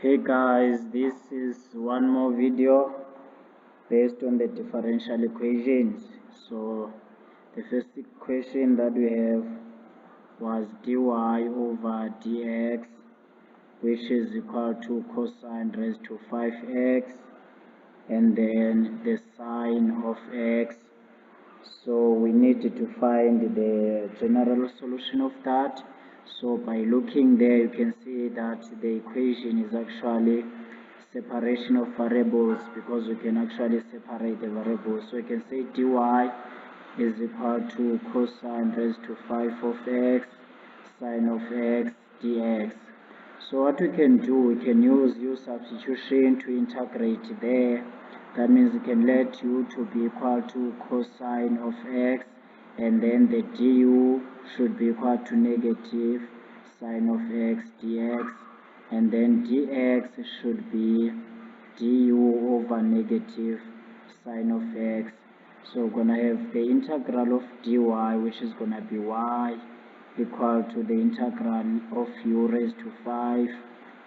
Hey guys, this is one more video based on the differential equations. So the first equation that we have was dy over dx, which is equal to cosine raised to 5x, and then the sine of x. So we need to find the general solution of that. So by looking there, you can see that the equation is actually separation of variables, because we can actually separate the variables. So you can say dy is equal to cosine raised to 5 of x sine of x dx. So what we can do, we can use u substitution to integrate there. That means we can let u to be equal to cosine of x, and then the du should be equal to negative sine of x dx, and then dx should be du over negative sine of x. So we're gonna have the integral of dy, which is gonna be y equal to the integral of u raised to 5,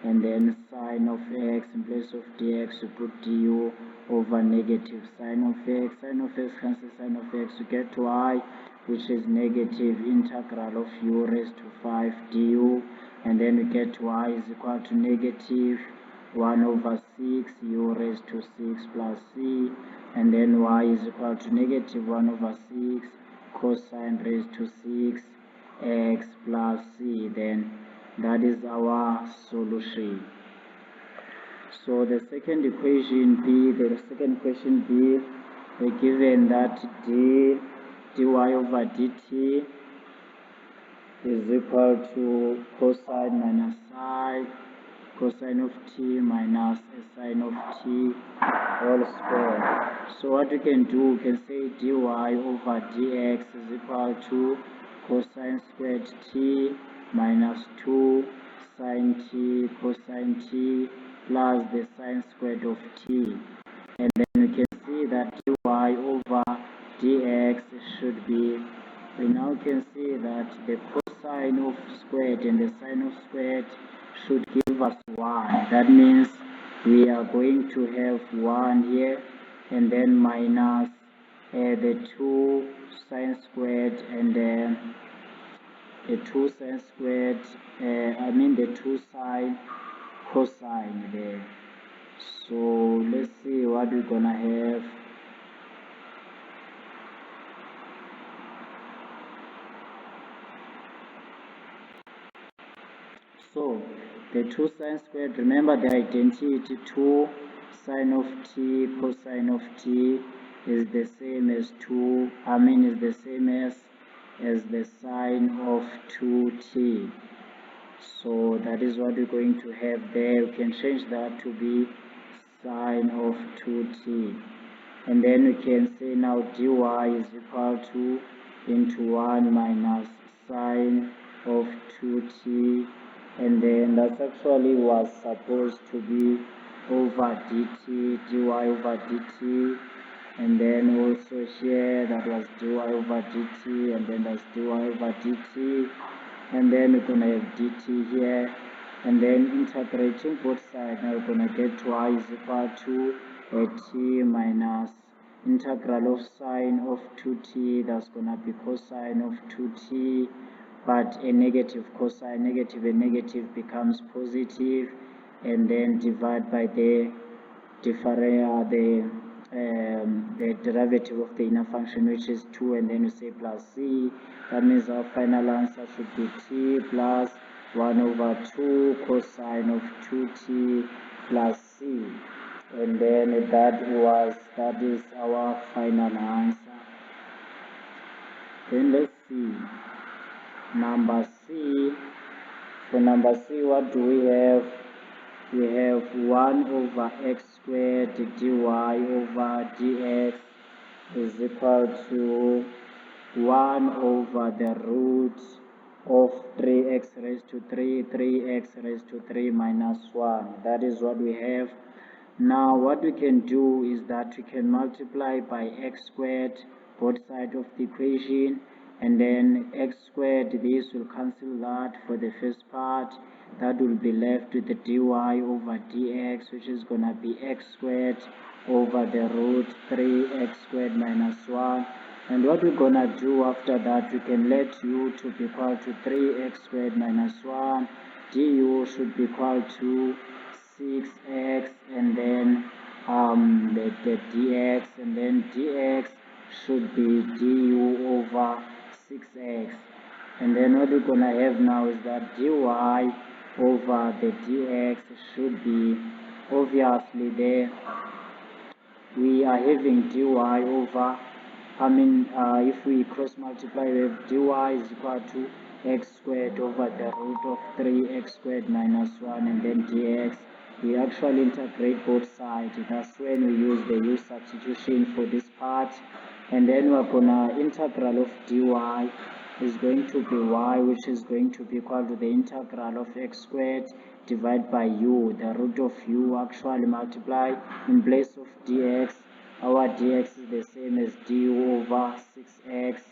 and then sine of x in place of dx we put du over negative sine of x. Sine of x cancels sine of x, we get y, which is negative integral of u raised to 5 du, and then we get y is equal to negative 1 over 6 u raised to 6 plus c, and then y is equal to negative 1 over 6 cosine raised to 6 x plus c. Then that is our solution. So the second equation b, we're given that dy over dt is equal to cosine minus psi cosine of t minus sine of t all squared. So what we can do, we can say dy over dx is equal to cosine squared t minus 2 sine t cosine t plus the sine squared of t. And then we can see that dy over dx should be, we now can see that the cosine of squared and the sine of squared should give us 1. That means we are going to have 1 here, and then minus the 2 sine squared, and then the 2 sine squared, the 2 sine cosine there. So let's see what we're gonna have. So the 2 sine squared, remember the identity, 2 sine of t cosine of t is the same as is the same as the sine of 2t. So that is what we're going to have there. We can change that to be sine of 2t. And then we can say now dy is equal to into 1 minus sine of 2t, and then that actually was supposed to be over dt, dy over dt, and then also here that was dy over dt, and then that's dy over dt, and then we're gonna have dt here, and then integrating both sides, now we're gonna get y is equal to a t minus integral of sine of 2t, that's gonna be cosine of 2t, but a negative cosine, negative and negative becomes positive, and then divide by the derivative of the inner function, which is 2, and then we say plus c. That means our final answer should be t plus 1 over 2 cosine of 2t plus c, and then that is our final answer. Then let's see number c. For number c, what do we have? We have 1 over x squared dy over dx is equal to 1 over the root of 3x raised to 3, 3x raised to 3 minus 1. That is what we have. Now what we can do is that we can multiply by x squared both sides of the equation, and then x squared, this will cancel that for the first part. That will be left with the dy over dx, which is gonna be x squared over the root 3x squared minus 1. And what we're gonna do after that, we can let u to be equal to 3x squared minus 1, du should be equal to 6x, and then the dx, and then dx should be du over 6x. And then what we're gonna have now is that dy over the dx should be, obviously there we are having dy over, if we cross multiply, we have dy is equal to x squared over the root of 3x squared minus 1, and then dx. We actually integrate both sides. That's when we use the u substitution for this part. And then we're gonna integral of dy is going to be y, which is going to be equal to the integral of x squared divided by u, the root of u actually multiply in place of dx. Our dx is the same as du over 6x,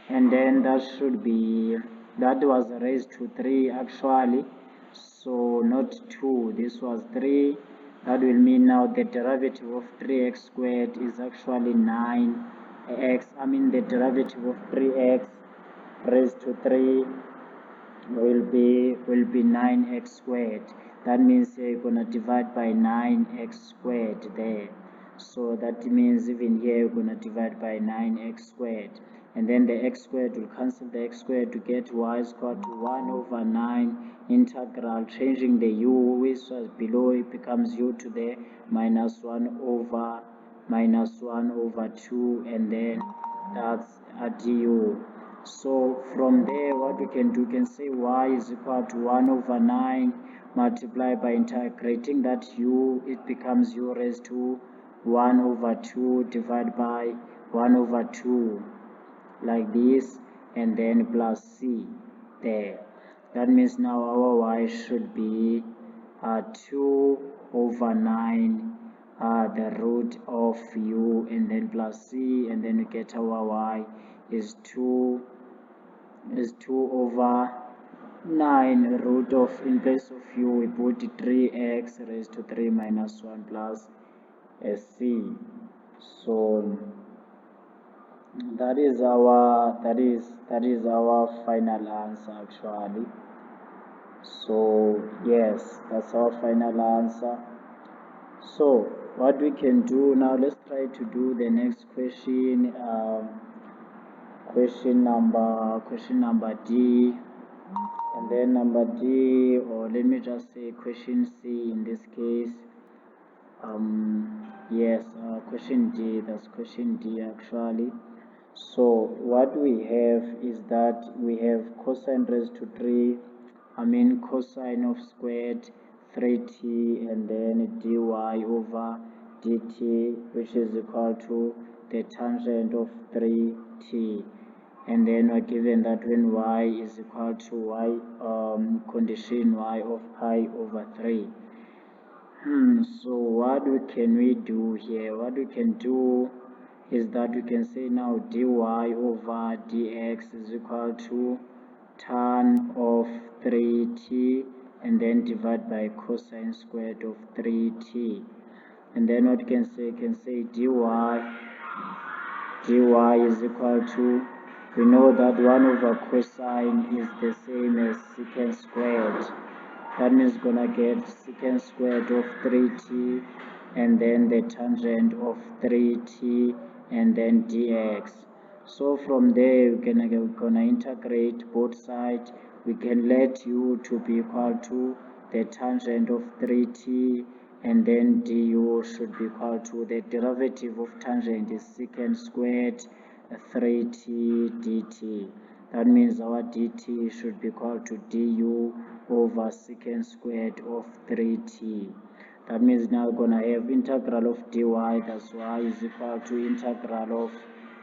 and then that should be, that was raised to 3 actually, so not 2, this was 3. That will mean now the derivative of 3x squared is actually 9x. The derivative of 3x raised to 3 will be 9x squared. That means you're gonna divide by 9x squared there. So that means even here you're gonna divide by 9x squared, and then the x squared will cancel the x squared to get y is equal to 1 over 9 integral, changing the u which was below, it becomes u to the minus 1 over 2, and then that's a du. So from there, what we can do, we can say y is equal to 1 over 9 multiplied by integrating that u, it becomes u raised to 1 over 2 divided by 1 over 2 like this, and then plus c there. That means now our y should be 2 over 9 the root of u, and then plus c, and then we get our y is 2 over 9 root of, in place of u we put 3x raised to 3 minus 1 plus c. So that is our final answer actually. So yes, that's our final answer. So what we can do now, let's try to do the next question. Question number D, and then number D, or let me just say question C in this case. Yes, question D, that's question D actually. So what we have is that we have cosine raised to 3, cosine of squared 3t, and then dy over dt, which is equal to the tangent of 3t. And then we're given that when y is equal to y, condition y of pi over 3. So what can we do here? What we can do is that we can say now dy over dx is equal to tan of 3t, and then divide by cosine squared of 3t. And then what we can say dy is equal to, we know that 1 over cosine is the same as secant squared. That means gonna get secant squared of 3t, and then the tangent of 3t, and then dx. So from there we're gonna integrate both sides. We can let u to be equal to the tangent of 3t, and then du should be equal to, the derivative of tangent is secant squared 3t dt. That means our dt should be equal to du over secant squared of 3t. That means now we're gonna have integral of dy, that's y is equal to integral of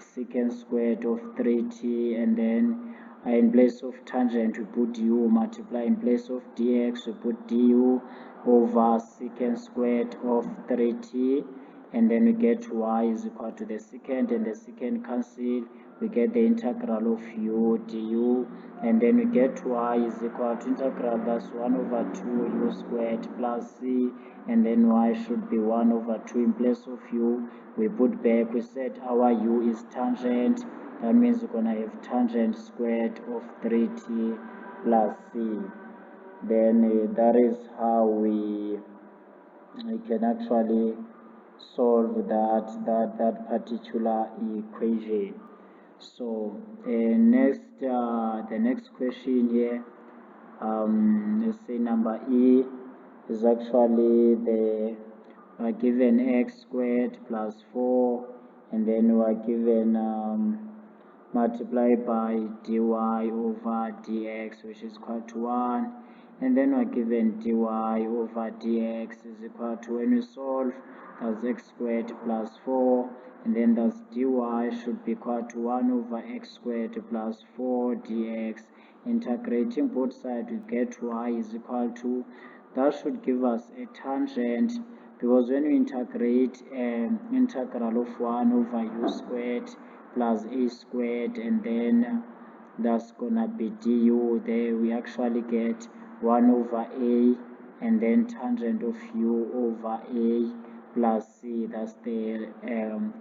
secant squared of 3t, and then in place of tangent we put u, multiply, in place of dx we put du over secant squared of 3t, and then we get y is equal to the secant and the secant cancel, we get the integral of u du, and then we get y is equal to integral, that's 1 over 2 u squared plus c, and then y should be 1 over 2. In place of u, we put back, we said our u is tangent, that means we're gonna have tangent squared of 3t plus c. Then that is how we can actually solve that particular equation. So the next question here, let's say number E, is actually we are given x squared plus 4, and then we are given multiplied by dy over dx, which is equal to 1, and then we are given dy over dx is equal to, when we solve, that's x squared plus 4, and then that's dy should be equal to 1 over x squared plus 4 dx. Integrating both sides, we get y is equal to, that should give us a tangent, because when we integrate integral of 1 over u squared plus a squared, and then that's gonna be du, there we actually get 1 over a, and then tangent of u over a plus c. That's the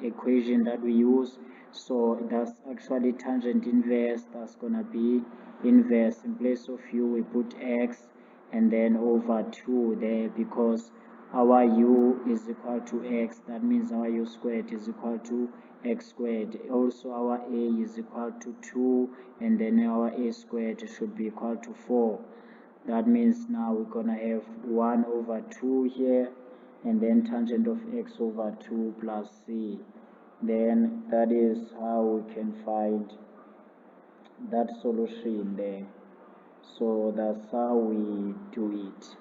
equation that we use. So that's actually tangent inverse, that's gonna be inverse. In place of u, we put x, and then over 2 there, because our u is equal to x, that means our u squared is equal to x squared. Also our a is equal to 2, and then our a squared should be equal to 4. That means now we're gonna have 1 over 2 here, and then tangent of x over 2 plus c. Then that is how we can find that solution there. So that's how we do it.